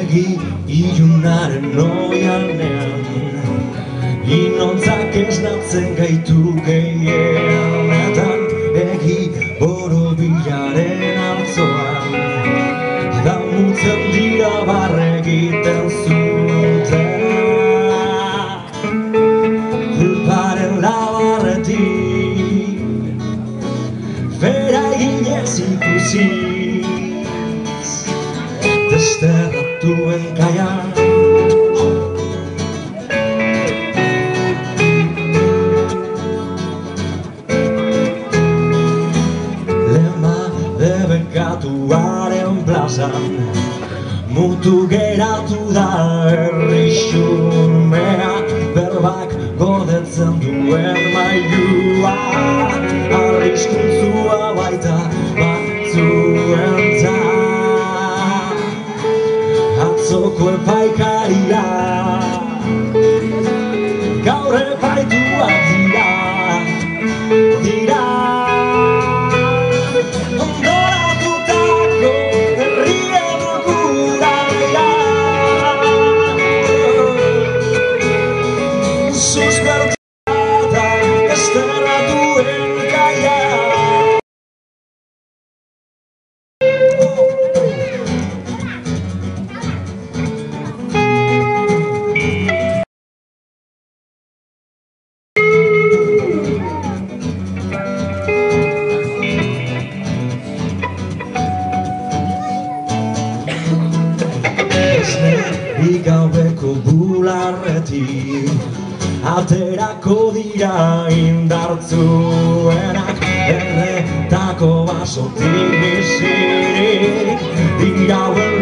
Begi ilunaren oianean Inontzak esnatzen gaitu gehienetan Egi borobilaren altzoan Damutzen dira barregiten zuten Kulparen labarretik Fera eginez ikusiz Desterratuen kaian Debekatuaren plazan Mutu geratu da herri xumea Berbak godetzen duen mailua Arriskuntzua baita batzuentzat Atzoko epaikaria Gaur epaituak dira Igabeko bularretik Aterako dira indartzuenak Erretako basotik bizirik Irauen